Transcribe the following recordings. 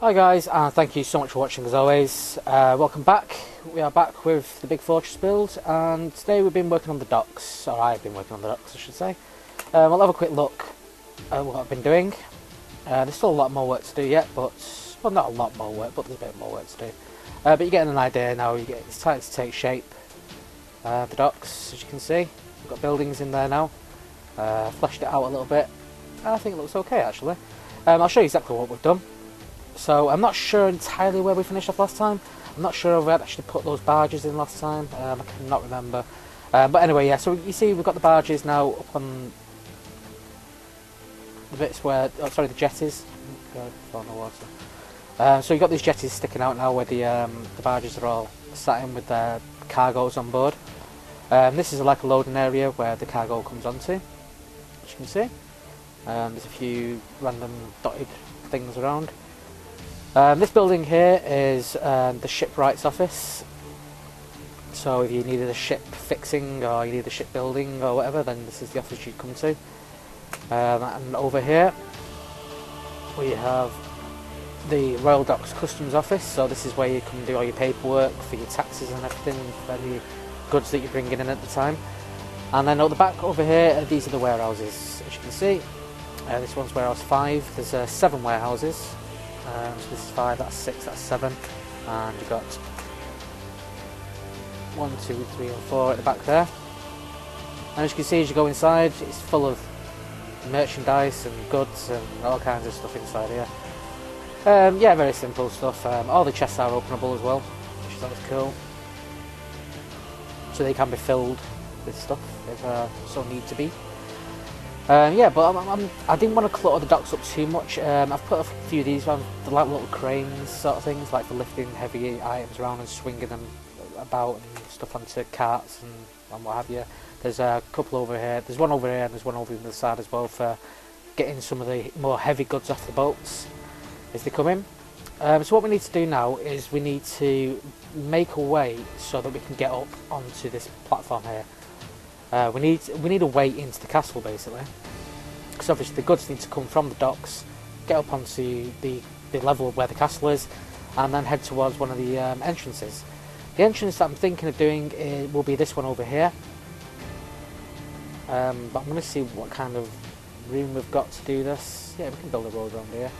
Hi guys, and thank you so much for watching as always. Welcome back. We are back with the Big Fortress build, and today we've been working on the docks, or I've been working on the docks I should say. We'll have a quick look at what I've been doing. There's still a lot more work to do yet, but, well, not a lot more work, but there's a bit more work to do. But you're getting an idea now, it's starting to take shape. The docks, as you can see, we've got buildings in there now. Fleshed it out a little bit. I think it looks okay actually. I'll show you exactly what we've done. So I'm not sure entirely where we finished off last time. I'm not sure if we had actually put those barges in last time. I cannot remember. But anyway, yeah, so you see we've got the barges now up on the bits where, oh, sorry, the jetties. On the water. So you've got these jetties sticking out now where the barges are all sat in with their cargoes on board. This is like a loading area where the cargo comes onto, as you can see. There's a few random dotted things around. This building here is the shipwright's office. So if you needed a ship fixing or you need a ship building or whatever, then this is the office you'd come to. And over here we have the Royal Docks Customs office. So this is where you come do all your paperwork for your taxes and everything, for any goods that you're bringing in at the time. And then at the back over here, these are the warehouses, as you can see. This one's warehouse 5. There's 7 warehouses. So this is 5, that's 6, that's 7, and you've got 1, 2, 3 and 4 at the back there. And as you can see, as you go inside, it's full of merchandise and goods and all kinds of stuff inside here. Yeah, very simple stuff. All the chests are openable as well, which is always cool. So they can be filled with stuff if so need to be. Yeah, but I didn't want to clutter the docks up too much. I've put a few of these on, they're like little cranes sort of things, like for lifting heavy items around and swinging them about and stuff onto carts and what have you. There's a couple over here, there's one over here and there's one over on the side as well for getting some of the more heavy goods off the boats as they come in. So what we need to do now is we need to make a way so that we can get up onto this platform here. We need a way into the castle basically, because obviously the goods need to come from the docks, get up onto the level of where the castle is, and then head towards one of the entrances. The entrance that I'm thinking of doing will be this one over here, but I'm going to see what kind of room we've got to do this. Yeah, we can build a road around here.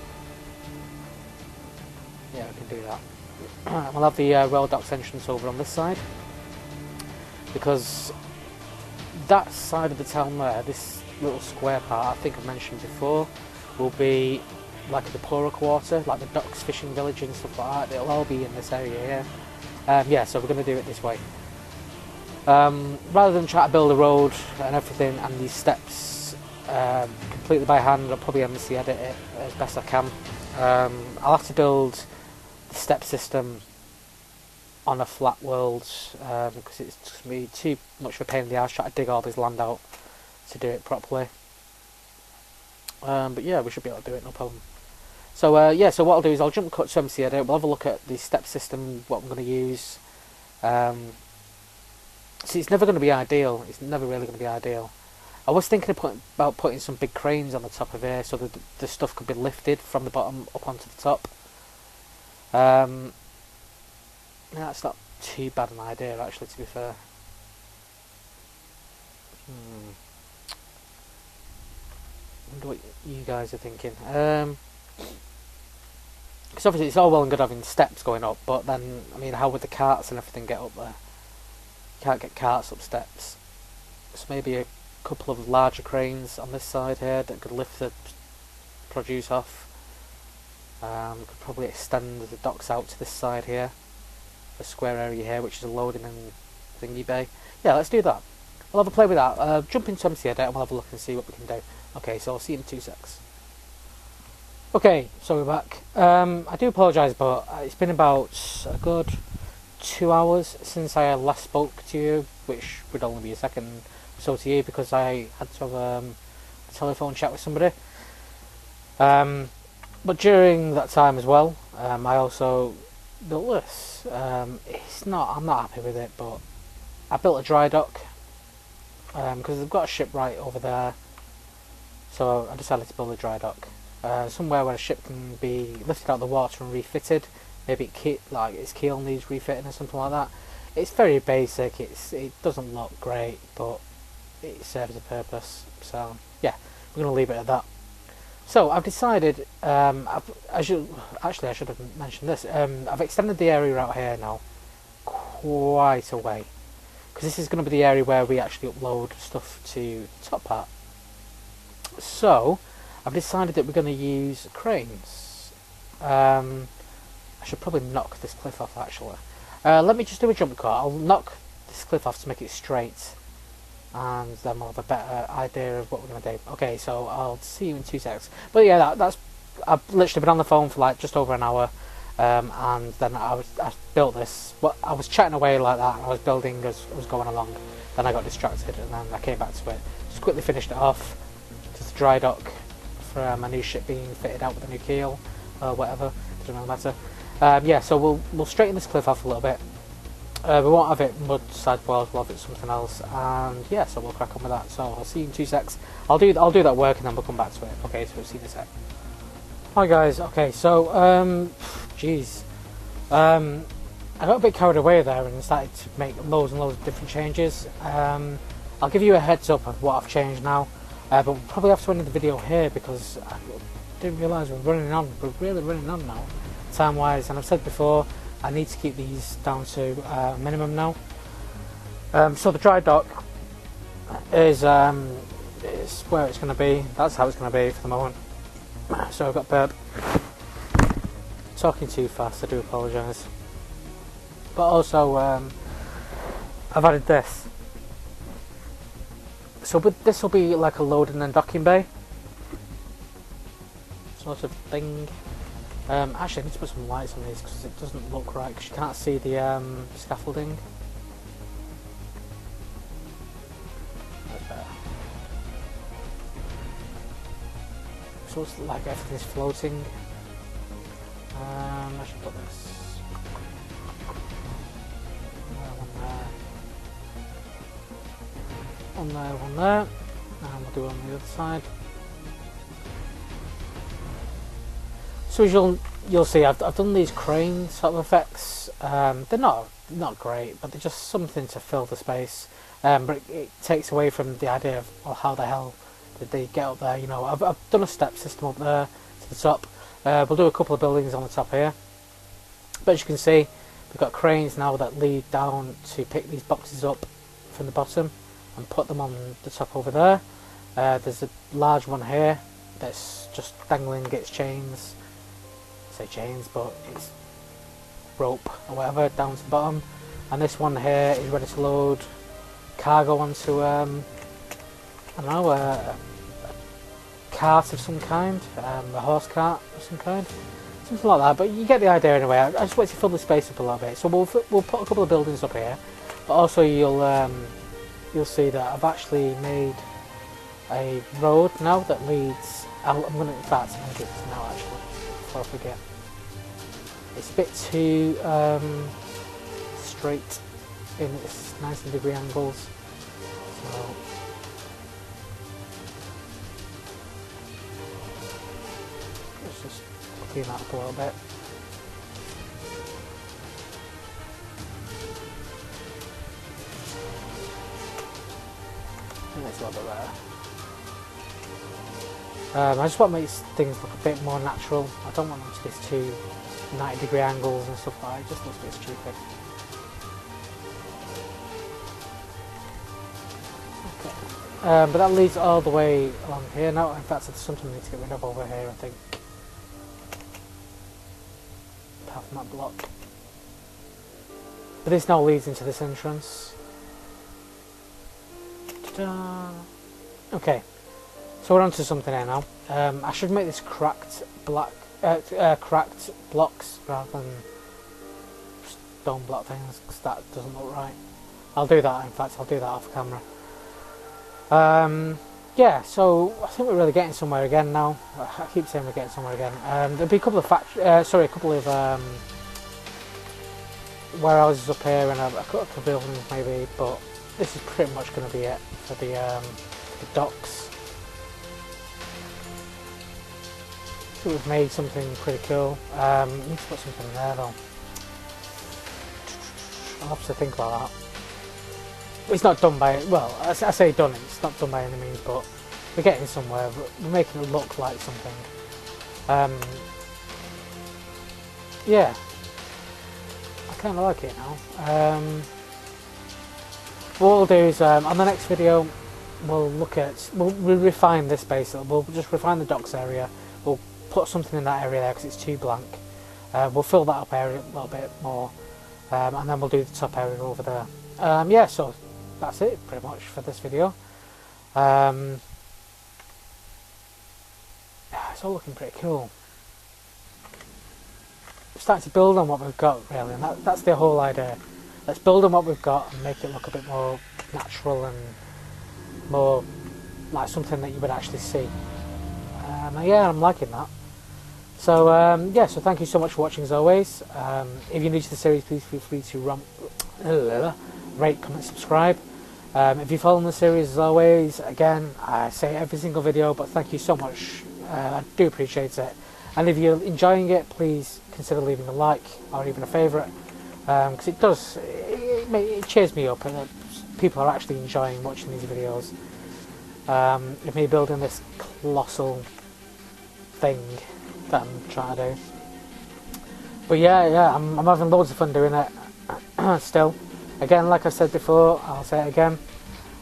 Yeah, we can do that. We'll have the Royal Docks entrance over on this side, because that side of the town there, this little square part I think I've mentioned before, will be like the poorer quarter, like the docks, fishing village and stuff like that. It'll all be in this area here. Yeah, so we're going to do it this way. Rather than try to build a road and everything and these steps completely by hand, I'll probably honestly edit it as best I can. I'll have to build the step system on a flat world, because it's just going to be too much of a pain in the arse trying to dig all this land out to do it properly. But yeah, we should be able to do it, no problem. So yeah, so what I'll do is I'll jump cut to MC Edit, we'll have a look at the step system, what I'm going to use. See, it's never going to be ideal, it's never really going to be ideal. I was thinking about putting some big cranes on the top of here so that the stuff could be lifted from the bottom up onto the top. That's not too bad an idea actually, to be fair. I wonder what you guys are thinking. Because obviously it's all well and good having steps going up, but then, I mean, how would the carts and everything get up there? You can't get carts up steps. So maybe a couple of larger cranes on this side here that could lift the produce off. Could probably extend the docks out to this side here. A square area here, which is a loading and thingy bay. Yeah, let's do that. We'll have a play with that. Jump into MC Edit and we'll have a look and see what we can do. Okay, so I'll see you in 2 secs. Okay, so we're back. I do apologise, but it's been about a good 2 hours since I last spoke to you, which would only be a second or so to you because I had to have a telephone chat with somebody. But during that time as well, I also built this. I'm not happy with it, but I built a dry dock because they've got a shipwright over there, so I decided to build a dry dock. somewhere where a ship can be lifted out of the water and refitted. Maybe like its keel needs refitting or something like that. It's very basic. It doesn't look great, but it serves a purpose. So yeah, we're gonna leave it at that. So I've decided. I should have mentioned this. I've extended the area out here now quite a way, because this is going to be the area where we actually upload stuff to the top part. So I've decided that we're going to use cranes. I should probably knock this cliff off actually. Let me just do a jump cut. I'll knock this cliff off to make it straight, and then we'll have a better idea of what we're going to do. Okay, so I'll see you in 2 seconds. But yeah, that's I've literally been on the phone for like just over an hour, and then I built this. Well, I was chatting away like that, and I was building as I was going along. Then I got distracted, and then I came back to it. Just quickly finished it off. Just a dry dock for my new ship being fitted out with a new keel, or whatever. Doesn't really matter. Yeah, so we'll straighten this cliff off a little bit. We won't have it mud side walls, we'll have it something else, and yeah, so we'll crack on with that. So I'll see you in 2 secs. I'll do that work and then we'll come back to it. Okay, so we'll see you in a sec. Hi guys. Okay, so jeez, I got a bit carried away there and started to make loads and loads of different changes. I'll give you a heads up of what I've changed now, but we'll probably have to end the video here because I didn't realise we're really running on now, time wise, and I've said before I need to keep these down to minimum now. So the dry dock is where it's going to be. That's how it's going to be for the moment. So I've got burp. Talking too fast, I do apologise. But also I've added this. So this will be like a loading and docking bay sort of thing. Actually I need to put some lights on these because it doesn't look right, because you can't see the scaffolding. That's better. So it's like everything's floating. I should put this one there, and we'll do it on the other side. So as you'll see, I've done these crane sort of effects. They're not great, but they're just something to fill the space. But it takes away from the idea of, well, how the hell did they get up there? You know, I've done a step system up there to the top. We'll do a couple of buildings on the top here. But as you can see, we've got cranes now that lead down to pick these boxes up from the bottom and put them on the top over there. There's a large one here that's just dangling its chains. I say chains, but it's rope or whatever down to the bottom. And this one here is ready to load cargo onto I don't know, a cart of some kind, a horse cart of some kind, something like that. But you get the idea anyway. I just want to fill the space up a little bit. So we'll put a couple of buildings up here, but also you'll see that I've actually made a road now that leads. I'm going to, in fact, I'm going to do this now actually before I forget. It's a bit too straight in its 90-degree angles. So let's just clean that up a little bit. And it's a little bit better. I just want to make things look a bit more natural. I don't want them to be too 90-degree angles and stuff like that. It just looks a bit stupid. Okay. But that leads all the way along here now. In fact, there's something I need to get rid of over here, I think. Apart from that block. But this now leads into this entrance. Ta-da! Okay. So we're onto something here now. I should make this cracked blocks rather than stone block things, because that doesn't look right. I'll do that. In fact, I'll do that off camera. Yeah. So I think we're really getting somewhere again now. I keep saying we're getting somewhere again. There'll be a couple of warehouses up here and a couple of buildings maybe, but this is pretty much going to be it for the docks. So we've made something pretty cool. Need to put something there though. I'll have to think about that. It's not done by, well, I say done, it's not done by any means, but we're getting somewhere. We're making it look like something. Yeah, I kind of like it now. What we'll do is on the next video we'll refine this basically. We'll just refine the docks area. We'll put something in that area there because it's too blank. We'll fill that up area a little bit more, and then we'll do the top area over there. Yeah, so that's it pretty much for this video. It's all looking pretty cool. We're starting to build on what we've got really, and that's the whole idea. Let's build on what we've got and make it look a bit more natural and more like something that you would actually see. Yeah, I'm liking that. So yeah, so thank you so much for watching as always. If you're new to the series, please feel free to rate, comment, subscribe. If you're following the series as always, again, I say it every single video, but thank you so much. I do appreciate it. And if you're enjoying it, please consider leaving a like or even a favourite, because it cheers me up, and people are actually enjoying watching these videos. Of me building this colossal thing that I'm trying to do. But yeah, I'm having loads of fun doing it. Still, again, like I said before, I'll say it again.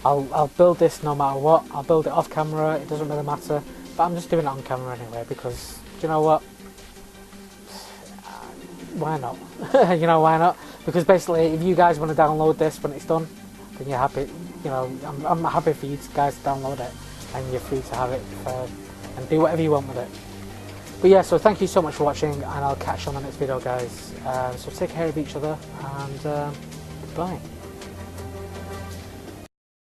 I'll build this no matter what. I'll build it off camera. It doesn't really matter. But I'm just doing it on camera anyway because, do you know what? Why not? You know, why not? Because basically, if you guys want to download this when it's done, then you're happy. You know, I'm happy for you guys to download it, and you're free to have it and do whatever you want with it. But yeah, so thank you so much for watching, and I'll catch you on the next video, guys. So take care of each other, and goodbye.